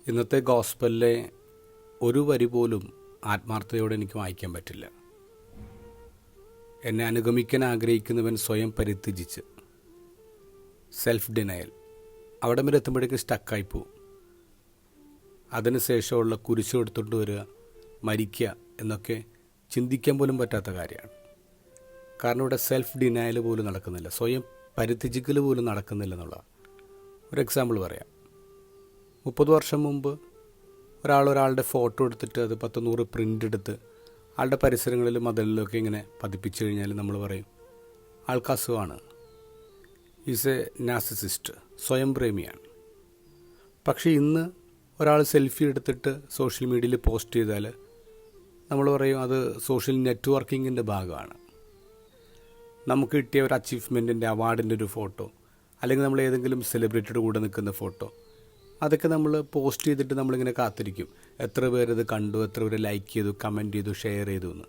ഇന്നത്തെ ഗോസ്പലിലെ ഒരു വരി പോലും ആത്മാർത്ഥതയോടെ എനിക്ക് വായിക്കാൻ പറ്റില്ല. എന്നെ അനുഗമിക്കാൻ ആഗ്രഹിക്കുന്നവൻ സ്വയം പരിത്യജിച്ച്, സെൽഫ് ഡിനയൽ, അവിടെ വരെ എത്തുമ്പോഴേക്കും സ്റ്റക്കായി പോവും. അതിനുശേഷമുള്ള കുരിശ് എടുത്തുകൊണ്ട് വരിക, മരിക്കുക എന്നൊക്കെ ചിന്തിക്കാൻ പോലും പറ്റാത്ത കാര്യമാണ്. കാരണം ഇവിടെ സെൽഫ് ഡിനയൽ പോലും നടക്കുന്നില്ല, സ്വയം പരിത്യജിക്കൽ പോലും നടക്കുന്നില്ല എന്നുള്ള ഒരു എക്സാമ്പിൾ പറയാം. 30 വർഷം മുമ്പ് ഒരാളുടെ ഫോട്ടോ എടുത്തിട്ട് അത് 10-100 പ്രിൻ്റ് എടുത്ത് ആളുടെ പരിസരങ്ങളിലും മതിലിലൊക്കെ ഇങ്ങനെ പതിപ്പിച്ചു കഴിഞ്ഞാൽ നമ്മൾ പറയും ആൾക്ക് അസുഖമാണ്, ഈസ് എ നാർസിസിസ്റ്റ്, സ്വയം പ്രേമിയാണ്. പക്ഷേ ഇന്ന് ഒരാൾ സെൽഫി എടുത്തിട്ട് സോഷ്യൽ മീഡിയയിൽ പോസ്റ്റ് ചെയ്താൽ നമ്മൾ പറയും അത് സോഷ്യൽ നെറ്റ്വർക്കിങ്ങിൻ്റെ ഭാഗമാണ്. നമുക്ക് കിട്ടിയ ഒരു അച്ചീവ്മെൻറ്റിൻ്റെ, അവാർഡിൻ്റെ ഒരു ഫോട്ടോ, അല്ലെങ്കിൽ നമ്മൾ ഏതെങ്കിലും സെലിബ്രിറ്റിയുടെ കൂടെ നിൽക്കുന്ന ഫോട്ടോ, അതൊക്കെ നമ്മൾ പോസ്റ്റ് ചെയ്തിട്ട് നമ്മളിങ്ങനെ കാത്തിരിക്കും എത്ര പേരത് കണ്ടു, എത്ര പേര് ലൈക്ക് ചെയ്തു, കമൻറ്റ് ചെയ്തു, ഷെയർ ചെയ്തു എന്ന്.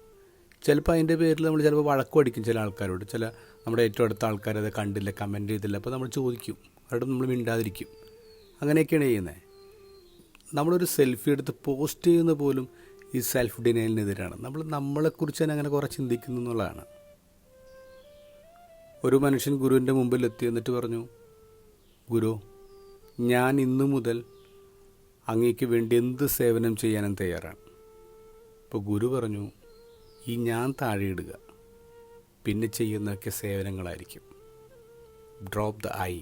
ചിലപ്പോൾ അതിൻ്റെ പേരിൽ നമ്മൾ ചിലപ്പോൾ വഴക്കും അടിക്കും ചില ആൾക്കാരോട്. ചില നമ്മുടെ ഏറ്റവും അടുത്ത ആൾക്കാരത് കണ്ടില്ല, കമൻറ്റ് ചെയ്തില്ല, അപ്പോൾ നമ്മൾ ചോദിക്കും, അവരോട് നമ്മൾ മിണ്ടാതിരിക്കും. അങ്ങനെയൊക്കെയാണ് ചെയ്യുന്നത്. നമ്മളൊരു സെൽഫി എടുത്ത് പോസ്റ്റ് ചെയ്യുന്ന പോലും ഈ സെൽഫ് ഡിനയലിനെതിരാണ്. നമ്മളെക്കുറിച്ച് തന്നെ അങ്ങനെ കുറേ ചിന്തിക്കുന്നു എന്നുള്ളതാണ്. ഒരു മനുഷ്യൻ ഗുരുവിൻ്റെ മുമ്പിൽ എത്തി എന്നിട്ട് പറഞ്ഞു, ഗുരു, ഞാൻ ഇന്നു മുതൽ അങ്ങേക്ക് വേണ്ടി എന്ത് സേവനം ചെയ്യാനും തയ്യാറാണ്. അപ്പോൾ ഗുരു പറഞ്ഞു, ഈ ഞാൻ താഴെ ഇടുക, പിന്നെ ചെയ്യുന്നതൊക്കെ സേവനങ്ങളായിരിക്കും. Drop the I.